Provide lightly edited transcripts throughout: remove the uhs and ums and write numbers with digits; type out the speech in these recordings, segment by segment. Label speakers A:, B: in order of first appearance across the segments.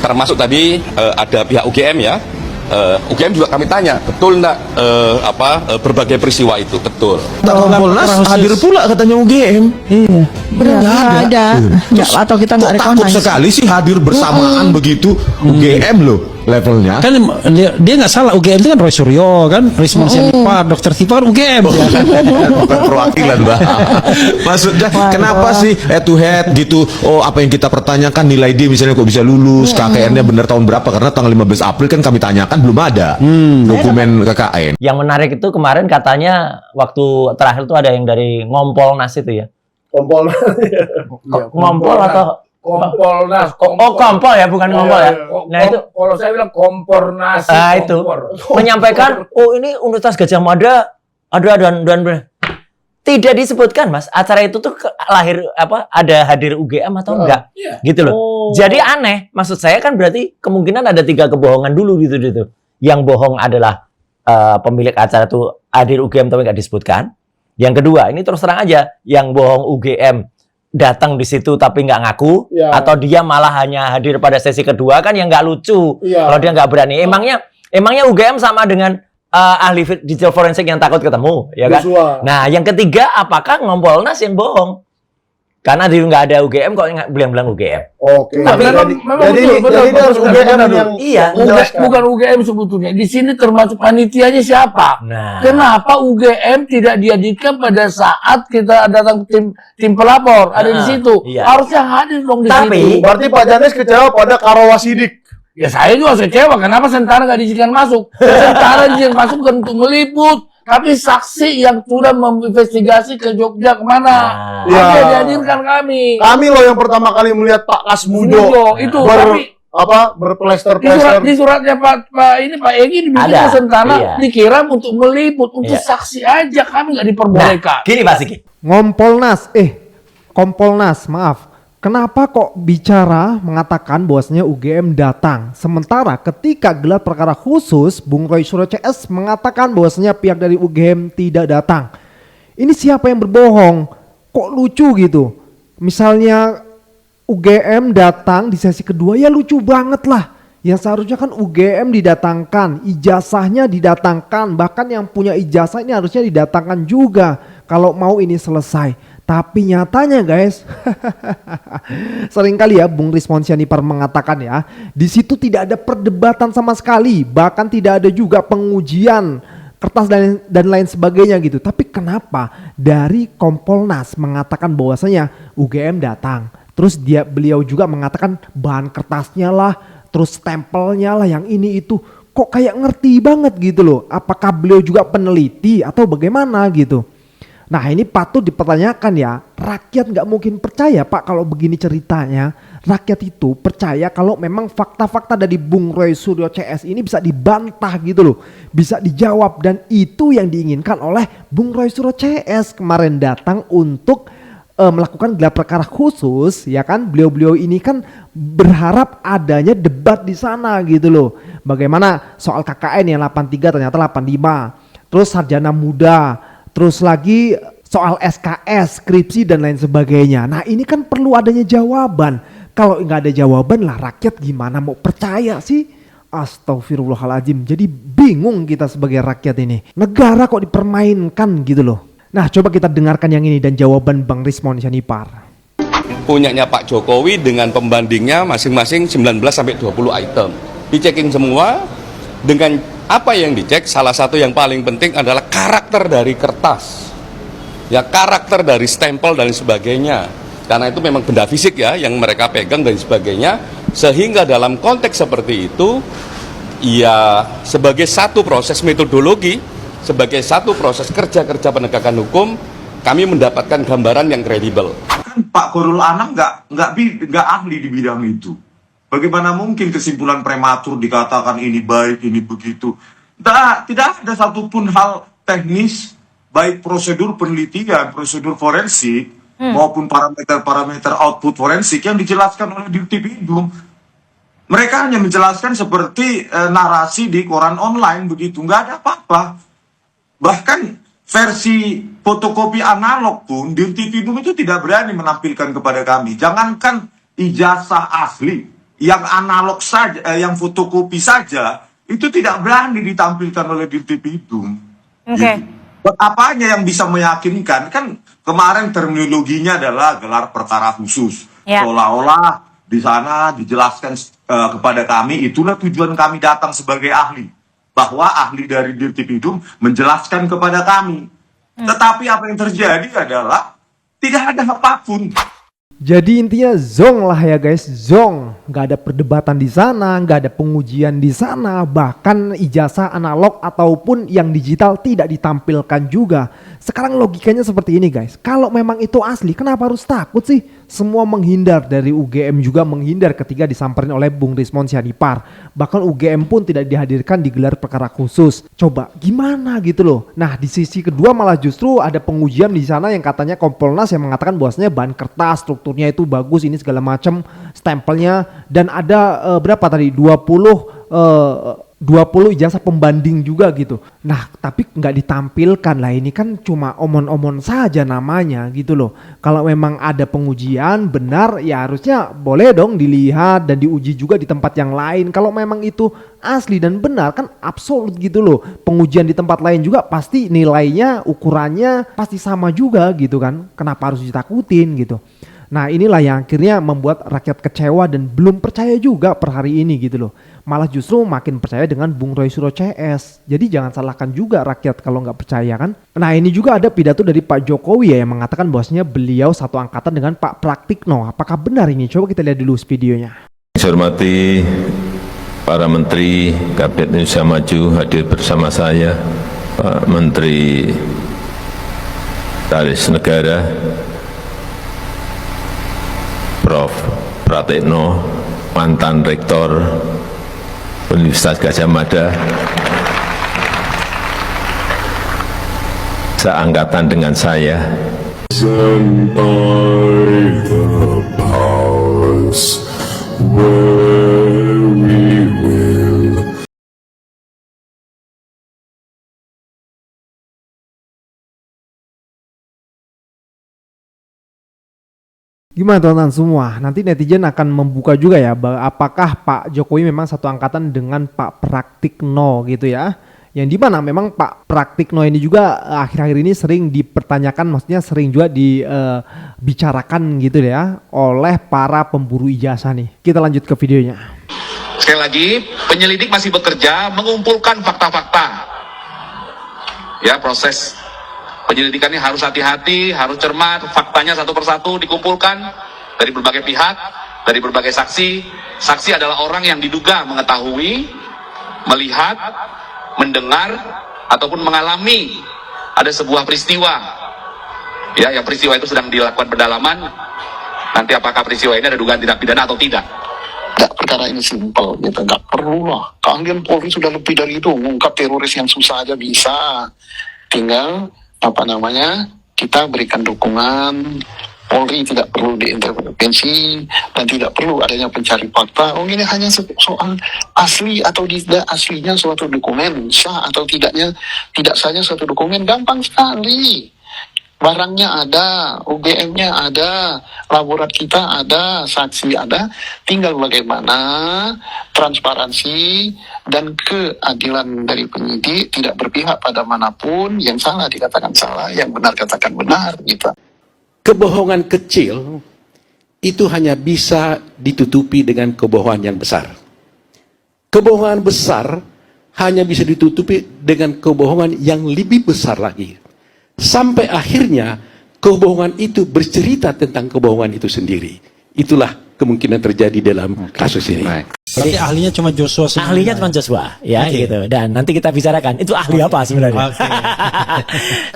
A: termasuk tadi ada pihak UGM ya. UGM juga kami tanya, betul enggak berbagai peristiwa itu, betul.
B: Kompolnas hadir pula katanya UGM.
C: Iya.
B: Benar, nggak ada.
C: Nggak, atau kita nggak
B: Takut
C: recognize.
B: sekali sih hadir bersamaan begitu UGM loh levelnya.
D: Kan dia nggak salah, UGM itu kan Roy Suryo kan, Rismon Sianipar, Dr. Tifa kan UGM.
B: Bukan perwakilan, Mbak. Maksudnya kenapa sih head to head gitu? Oh, apa yang kita pertanyakan nilai dia misalnya kok bisa lulus, KKN-nya benar tahun berapa? Karena tanggal 15 April kan kami tanyakan belum ada dokumen KKN.
E: Yang menarik itu kemarin katanya waktu terakhir tuh ada yang dari Ngompolnas itu ya.
F: Kompolnas.
E: Ngompol atau
F: Kompolnas.
E: Oh, kompol ya, bukan ngompol ya. Nah, itu
F: kalau saya bilang Kompornas.
E: itu menyampaikan, oh ini Universitas Gajah Mada ada dan tidak disebutkan, Mas. Acara itu tuh lahir ada hadir UGM atau enggak? Gitu loh. Jadi aneh. Maksud saya kan berarti kemungkinan ada 3 kebohongan dulu gitu. Yang bohong adalah pemilik acara tuh hadir UGM tapi nggak disebutkan. Yang kedua, ini terus terang aja, yang bohong UGM datang di situ tapi nggak ngaku, atau dia malah hanya hadir pada sesi kedua, kan yang nggak lucu. Kalau dia nggak berani. Emangnya UGM sama dengan ahli digital forensik yang takut ketemu, ya kan? Nah, yang ketiga, apakah Ngompolnas yang bohong? Karena dia nggak ada UGM kok bilang UGM.
F: Oke.
E: Tapi
F: Jadi harus UGM yang bukan UGM sebetulnya. Di sini termasuk panitianya siapa?
E: Nah.
F: Kenapa UGM tidak dihadirkan pada saat kita datang tim pelapor ada di situ?
E: Iya.
F: Harusnya hadir dong di
E: Tapi-
F: situ.
G: Berarti Pak Janes kecewa pada Karawasidik.
F: Ya saya juga kecewa. Kenapa Sentara nggak diizinkan masuk? Sentara diizinkan masuk bukan untuk meliput, tapi saksi yang sudah menginvestigasi ke Jogja kemana?
G: Ya.
F: Harusnya dihadirkan kami.
G: Kami loh yang pertama kali melihat Pak Kasmujo
F: Itu tapi
G: berplester-plester.
F: di suratnya Pak Egi dibikin
E: Ada,
F: Sentana
E: iya.
F: dikirim untuk meliput, untuk
E: Iya.
F: saksi aja, kami nggak diperbolehkan.
E: Gini Pak Siki.
H: Kompolnas, maaf. Kenapa kok bicara mengatakan bahwasanya UGM datang? Sementara ketika gelar perkara khusus, Bung Roy Suryo CS mengatakan bahwasanya pihak dari UGM tidak datang. Ini siapa yang berbohong? Kok lucu gitu? Misalnya UGM datang di sesi kedua, ya lucu banget lah. Yang seharusnya kan UGM didatangkan, ijazahnya didatangkan, bahkan yang punya ijazah ini harusnya didatangkan juga kalau mau ini selesai. Tapi nyatanya guys, seringkali ya Bung Rismon Sianipar mengatakan ya, di situ tidak ada perdebatan sama sekali, bahkan tidak ada juga pengujian kertas dan lain sebagainya gitu. Tapi kenapa dari Kompolnas mengatakan bahwasanya UGM datang, terus beliau juga mengatakan bahan kertasnya lah, terus stempelnya lah, yang ini itu kok kayak ngerti banget gitu loh. Apakah beliau juga peneliti atau bagaimana gitu? Nah ini patut dipertanyakan ya, rakyat nggak mungkin percaya Pak kalau begini ceritanya. Rakyat itu percaya kalau memang fakta-fakta dari Bung Roy Suryo CS ini bisa dibantah gitu loh. Bisa dijawab, dan itu yang diinginkan oleh Bung Roy Suryo CS kemarin datang untuk melakukan gelar perkara khusus, ya kan? Beliau-beliau ini kan berharap adanya debat di sana gitu loh. Bagaimana soal KKN yang 83 ternyata 85. Terus sarjana muda. Terus lagi soal SKS, skripsi dan lain sebagainya. Nah ini kan perlu adanya jawaban. Kalau nggak ada jawaban lah rakyat gimana mau percaya sih? Astagfirullahaladzim. Jadi bingung kita sebagai rakyat ini. Negara kok dipermainkan gitu loh. Nah coba kita dengarkan yang ini dan jawaban Bang Rismon Sianipar.
A: Punyanya Pak Jokowi dengan pembandingnya masing-masing 19-20 item. Dicekin semua. Dengan apa yang dicek, salah satu yang paling penting adalah karakter dari kertas, ya, karakter dari stempel dan sebagainya. Karena itu memang benda fisik ya yang mereka pegang dan sebagainya. Sehingga dalam konteks seperti itu, ya sebagai satu proses metodologi, sebagai satu proses kerja-kerja penegakan hukum, kami mendapatkan gambaran yang kredibel.
I: Kan Pak Korul Anam nggak ahli di bidang itu. Bagaimana mungkin kesimpulan prematur dikatakan ini baik, ini begitu? Tidak ada satupun hal teknis, baik prosedur penelitian, prosedur forensik, maupun parameter-parameter output forensik yang dijelaskan oleh Dirtipidum. Mereka hanya menjelaskan seperti narasi di koran online begitu, nggak ada apa-apa. Bahkan versi fotokopi analog pun Dirtipidum itu tidak berani menampilkan kepada kami. Jangankan ijazah asli, yang analog saja, yang fotokopi saja, itu tidak berani ditampilkan oleh Dirtipidum.
C: Oke.
I: Gitu. Buat apanya yang bisa meyakinkan? Kan kemarin terminologinya adalah gelar perkara khusus.
C: Ya.
I: Seolah-olah di sana dijelaskan kepada kami, itulah tujuan kami datang sebagai ahli. Bahwa ahli dari Dirtipidum menjelaskan kepada kami. Tetapi apa yang terjadi adalah tidak ada apapun.
H: Jadi intinya zong lah ya guys, zong. Nggak ada perdebatan di sana, nggak ada pengujian di sana, bahkan ijazah analog ataupun yang digital tidak ditampilkan juga. Sekarang logikanya seperti ini guys, kalau memang itu asli kenapa harus takut sih? Semua menghindar, dari UGM juga menghindar ketika disamperin oleh Bung Rismon Sianipar. Bahkan UGM pun tidak dihadirkan di gelar perkara khusus. Coba gimana gitu loh. Nah di sisi kedua malah justru ada pengujian di sana yang katanya Kompolnas yang mengatakan bahwasanya bahan kertas, strukturnya itu bagus, ini segala macam, stempelnya, dan ada berapa tadi 20 ijazah pembanding juga gitu. Nah tapi nggak ditampilkan lah, ini kan cuma omon-omon saja namanya gitu loh. Kalau memang ada pengujian benar ya harusnya boleh dong dilihat dan diuji juga di tempat yang lain. Kalau memang itu asli dan benar kan absolut gitu loh. Pengujian di tempat lain juga pasti nilainya, ukurannya pasti sama juga gitu kan. Kenapa harus ditakutin gitu. Nah inilah yang akhirnya membuat rakyat kecewa dan belum percaya juga per hari ini gitu loh. Malah justru makin percaya dengan Bung Roy Suryo CS. Jadi jangan salahkan juga rakyat kalau nggak percaya kan. Nah ini juga ada pidato dari Pak Jokowi ya yang mengatakan bahwasanya beliau satu angkatan dengan Pak Praktikno. Apakah benar ini? Coba kita lihat dulu videonya.
J: Saya hormati para Menteri Kabinet Indonesia Maju hadir bersama saya, Pak Menteri Sekretaris Negara, Prof. Pratikno, mantan Rektor Universitas Gadjah Mada, seangkatan dengan saya.
H: Gimana teman-teman semua? Nanti netizen akan membuka juga ya apakah Pak Jokowi memang satu angkatan dengan Pak Praktikno gitu ya. Yang dimana memang Pak Praktikno ini juga akhir-akhir ini sering dipertanyakan, maksudnya sering juga dibicarakan gitu ya oleh para pemburu ijazah nih. Kita lanjut ke videonya.
K: Sekali lagi, penyelidik masih bekerja mengumpulkan fakta-fakta. Ya, proses penyelidikannya harus hati-hati, harus cermat, faktanya satu persatu dikumpulkan dari berbagai pihak, dari berbagai saksi. Saksi adalah orang yang diduga mengetahui, melihat, mendengar, ataupun mengalami ada sebuah peristiwa. Ya, yang peristiwa itu sedang dilakukan pendalaman. Nanti apakah peristiwa ini ada dugaan tindak pidana atau tidak?
L: Nggak, perkara ini simpel, gitu. Nggak perlu lah. Keahlian Polri sudah lebih dari itu. Mengungkap teroris yang susah aja bisa. Tinggal kita berikan dukungan. Polri tidak perlu diintervensi dan tidak perlu adanya pencari fakta. Oh, ini hanya soal asli atau tidak aslinya suatu dokumen, sah atau tidak sahnya suatu dokumen, gampang sekali. Barangnya ada, UGM-nya ada, laborat kita ada, saksi ada, tinggal bagaimana transparansi dan keadilan dari penyidik tidak berpihak pada manapun, yang salah dikatakan salah, yang benar katakan benar, gitu.
M: Kebohongan kecil itu hanya bisa ditutupi dengan kebohongan yang besar. Kebohongan besar hanya bisa ditutupi dengan kebohongan yang lebih besar lagi. Sampai akhirnya kebohongan itu bercerita tentang kebohongan itu sendiri. Itulah kemungkinan terjadi dalam kasus ini.
D: Berarti ahlinya cuma Joshua sebenarnya.
E: Ahlinya cuma Joshua, ya gitu. Dan nanti kita bicarakan itu ahli apa sebenarnya.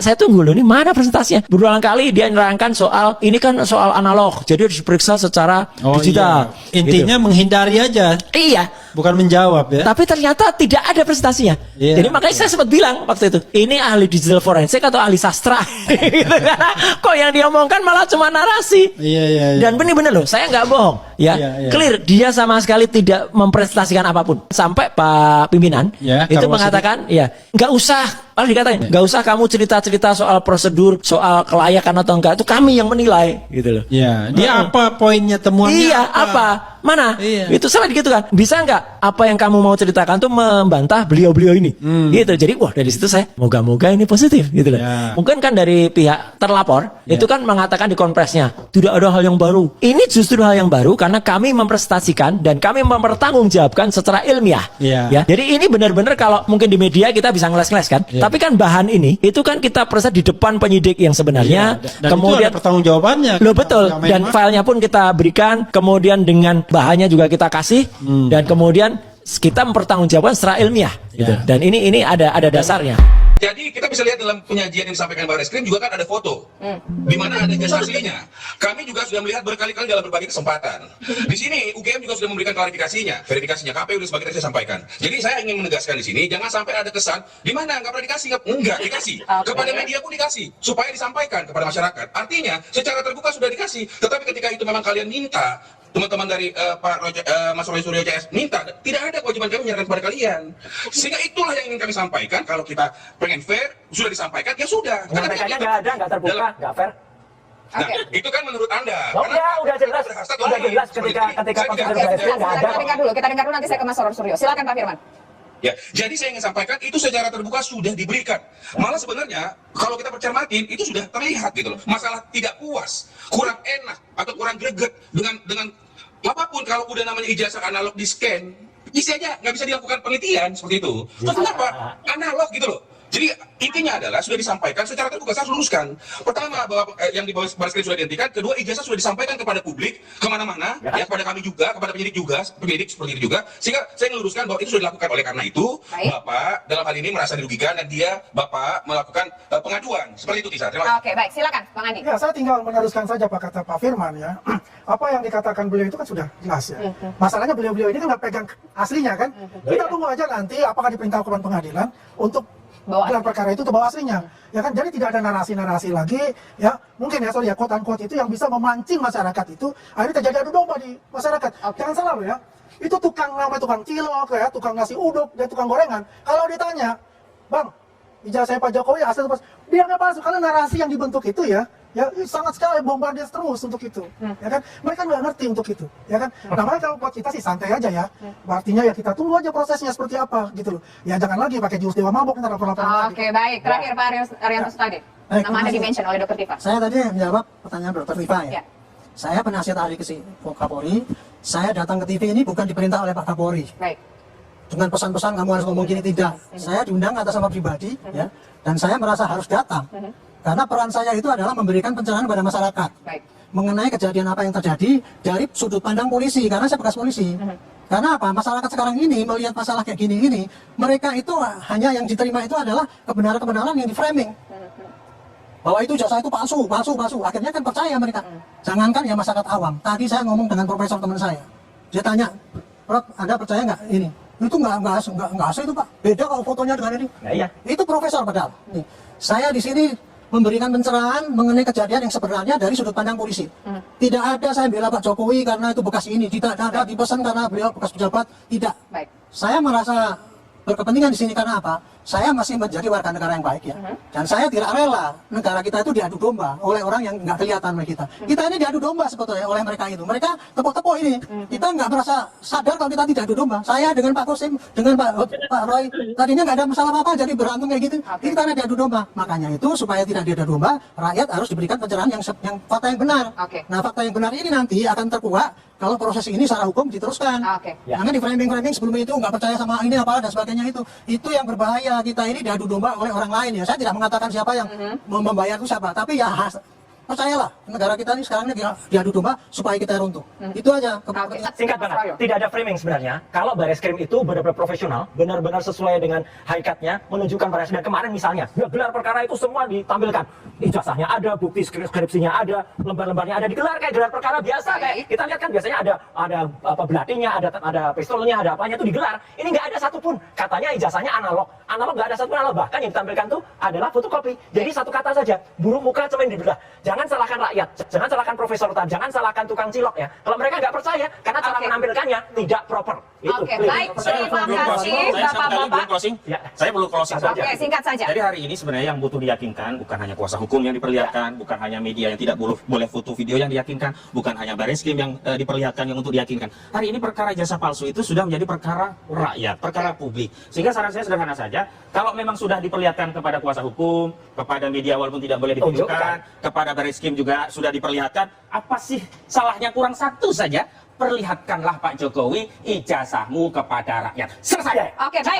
E: Saya tunggu loh, ini mana presentasinya? Berulang kali dia nerangkan soal ini kan soal analog, jadi harus diperiksa secara digital.
D: Iya. Intinya menghindari aja.
E: Iya.
D: Bukan menjawab ya.
E: Tapi ternyata tidak ada presentasinya.
D: Iya.
E: Jadi makanya saya sempat bilang waktu itu, ini ahli digital forensik atau ahli sastra? Gitu, karena kok yang diomongkan malah cuma narasi.
D: Iya.
E: Dan benar-benar loh, saya nggak bohong. Ya, clear, dia sama sekali tidak mempresentasikan apapun. Sampai Pak pimpinan itu mengatakan, ya nggak usah Malah dikatain, nggak usah kamu cerita-cerita soal prosedur, soal kelayakan atau enggak, itu kami yang menilai, gitu loh.
D: Ya, dia apa poinnya, temuannya?
E: Iya, apa? Mana?
D: Iya.
E: Itu sama gitu kan. Bisa nggak apa yang kamu mau ceritakan tuh membantah beliau-beliau ini? Gitu. Jadi wah, dari situ saya moga-moga ini positif gitu loh.
D: Ya.
E: Mungkin kan dari pihak terlapor itu kan mengatakan di konpresnya tidak ada hal yang baru. Ini justru hal yang baru karena kami mempresentasikan dan kami mempertanggungjawabkan secara ilmiah.
D: Ya.
E: Ya. Jadi ini benar-benar kalau mungkin di media kita bisa ngeles-ngeles kan.
D: Ya.
E: Tapi kan bahan ini itu kan kita present di depan penyidik yang sebenarnya.
D: Dan
E: Kemudian
D: itu ada pertanggungjawabannya.
E: Loh betul,
D: Nggak
E: dan
D: main-main.
E: filenya pun kita berikan, kemudian dengan bahannya juga kita kasih, dan kemudian kita mempertanggungjawabkan secara ilmiah, gitu. Dan ini ada dasarnya.
K: Jadi kita bisa lihat dalam penyajian yang disampaikan Barreskrim juga kan ada foto, di mana ada jasa aslinya. Kami juga sudah melihat berkali-kali dalam berbagai kesempatan. Di sini UGM juga sudah memberikan verifikasinya, KPU dan sebagainya saya sampaikan. Jadi saya ingin menegaskan di sini, jangan sampai ada kesan di mana nggak pernah dikasih, enggak dikasih. Kepada media pun dikasih, supaya disampaikan kepada masyarakat. Artinya secara terbuka sudah dikasih, tetapi ketika itu memang kalian minta, teman-teman dari Mas Roy Suryo CS minta, tidak ada kewajiban kami menyerahkan kepada kalian. Sehingga itulah yang ingin kami sampaikan. Kalau kita pengen fair, sudah disampaikan, ya sudah.
E: Menyampaikannya nggak ada, nggak terbuka, nggak fair.
K: Nah, itu kan menurut Anda.
E: Udah jelas, udah jelas ketika prosedur Barreskrim nggak ada.
C: Kita dengar dulu nanti saya ke Mas Suryo. Silakan Pak Firman.
K: Ya, jadi saya ingin sampaikan itu secara terbuka sudah diberikan. Malah sebenarnya kalau kita percermatin itu sudah terlihat gitu loh. Masalah tidak puas, kurang enak atau kurang greget dengan apapun kalau udah namanya ijazah analog di scan, bisa aja nggak bisa dilakukan penelitian seperti itu. Terus kenapa? Analog gitu loh. Jadi intinya adalah sudah disampaikan secara terbuka, saya luruskan. Pertama bahwa yang di bawah Barreskrim sudah dihentikan, kedua ijazah sudah disampaikan kepada publik kemana-mana, ya kepada kami juga, kepada penyidik seperti itu juga. Sehingga saya meluruskan bahwa itu sudah dilakukan. Oleh karena itu, Bapak dalam hal ini merasa dirugikan dan Bapak melakukan pengaduan. Seperti itu, Tisa. Terima kasih.
C: Oke, baik. Silakan, Bang Andi.
N: Ya, saya tinggal meneruskan saja Pak kata Pak Firman ya. Apa yang dikatakan beliau itu kan sudah jelas ya. Masalahnya beliau-beliau ini kan nggak pegang aslinya kan. Kita tunggu aja nanti apakah diperintahkan pengadilan untuk gelar perkara itu terbawa aslinya, ya kan? Jadi tidak ada narasi-narasi lagi, ya mungkin ya sorry ya quote-unquote itu yang bisa memancing masyarakat itu akhirnya terjadi adu domba di masyarakat. Jangan salah loh ya, itu tukang cilok ya, tukang nasi uduk dan tukang gorengan. Kalau ditanya, Bang, ijazah Pak Jokowi asal pas, dia nggak masuk karena narasi yang dibentuk itu ya sangat sekali bombardir terus untuk itu, ya kan? Mereka nggak ngerti untuk itu, ya kan? Namanya kalau buat kita sih santai aja ya. Artinya ya kita tunggu aja prosesnya seperti apa gitu loh. Ya jangan lagi pakai jurus dewa mabok ntar lapor-laporan lagi.
C: Oke, baik. Terakhir Pak Arianto Sutadi. Nama Anda di-mention oleh Dr. Tifa.
O: Saya tadi menjawab pertanyaan Dr. Tifa ya. Saya penasihat ahli Kapolri. Saya datang ke TV ini bukan diperintah oleh Pak Kapolri.
C: Baik.
O: Dengan pesan-pesan kamu harus ngomong gini, tidak. Saya diundang atas nama pribadi ya, dan saya merasa harus datang. Karena peran saya itu adalah memberikan pencerahan kepada masyarakat.
C: Baik.
O: Mengenai kejadian apa yang terjadi dari sudut pandang polisi, karena saya bekas polisi. Karena apa? Masyarakat sekarang ini melihat masalah kayak gini, mereka itu hanya yang diterima itu adalah kebenaran-kebenaran yang di-framing. Bahwa itu jasa itu palsu. Akhirnya kan percaya mereka. Jangankan ya masyarakat awam. Tadi saya ngomong dengan profesor teman saya. Dia tanya, Prof, Anda percaya nggak ini? Itu nggak asli itu Pak. Beda kalau fotonya dengan ini.
E: Iya.
O: Itu profesor padahal. Nih, saya di sini memberikan pencerahan mengenai kejadian yang sebenarnya dari sudut pandang polisi. Tidak ada saya bela Pak Jokowi karena itu bekas ini. Tidak ada dipesan karena beliau bekas pejabat. Tidak.
C: Baik.
O: Saya merasa berkepentingan di sini karena apa? Saya masih menjadi warga negara yang baik ya. Dan saya tidak rela negara kita itu diadu domba oleh orang yang nggak kelihatan oleh kita. Kita ini diadu domba sebetulnya oleh mereka itu. Mereka tepuk-tepuk ini. Kita nggak merasa sadar kalau kita tidak adu domba. Saya dengan Pak Kosim, dengan Pak Roy, tadinya nggak ada masalah apa-apa jadi berantem kayak gitu. Ini karena diadu domba. Makanya itu supaya tidak diadu domba, rakyat harus diberikan pencerahan yang fakta yang benar. Nah fakta yang benar ini nanti akan terkuak kalau proses ini secara hukum diteruskan. Jangan di framing sebelum itu nggak percaya sama ini apa dan sebagainya itu. Itu yang berbahaya. Kita ini diadu domba oleh orang lain ya. Saya tidak mengatakan siapa yang membayar itu siapa, tapi ya percayalah negara kita ini sekarang ini diadu domba supaya kita runtuh. Itu aja.
E: Singkat banget, tidak ada framing sebenarnya. Kalau Barreskrim itu benar-benar profesional, benar-benar sesuai dengan hakikatnya, menunjukkan Barreskrim. Dan kemarin misalnya, gelar perkara itu semua ditampilkan. Ijazahnya ada, bukti skripsinya ada, lembar-lembarnya ada, digelar kayak gelar perkara biasa. Kayak kita lihat kan biasanya ada apa belatinya, ada pistolnya, ada apanya itu digelar. Ini nggak ada satupun. Katanya ijazahnya analog. Analog nggak ada satupun analog. Bahkan yang ditampilkan tuh adalah fotokopi. Jadi satu kata saja, buruk muka cuma dibelah. Jangan salahkan rakyat, jangan salahkan Profesor Tan, jangan salahkan tukang cilok ya. Kalau mereka nggak percaya, karena cara menampilkannya tidak proper. Itu.
C: Oke, baik. Terima kasih, Bapak-Bapak.
P: Saya perlu closing saja.
C: Oke, singkat saja.
P: Jadi hari ini sebenarnya yang butuh diyakinkan bukan hanya kuasa hukum yang diperlihatkan, bukan hanya media yang tidak boleh foto video yang diyakinkan, bukan hanya Bareskrim yang diperlihatkan yang untuk diyakinkan. Hari ini perkara ijazah palsu itu sudah menjadi perkara rakyat, perkara publik. Sehingga saran saya sederhana saja, kalau memang sudah diperlihatkan kepada kuasa hukum, kepada media walaupun tidak boleh ditunjukkan, kepada Bareskrim juga sudah diperlihatkan, apa sih salahnya? Kurang satu saja, perlihatkanlah Pak Jokowi ijazahmu kepada rakyat. Selesai.
C: Oke, baik.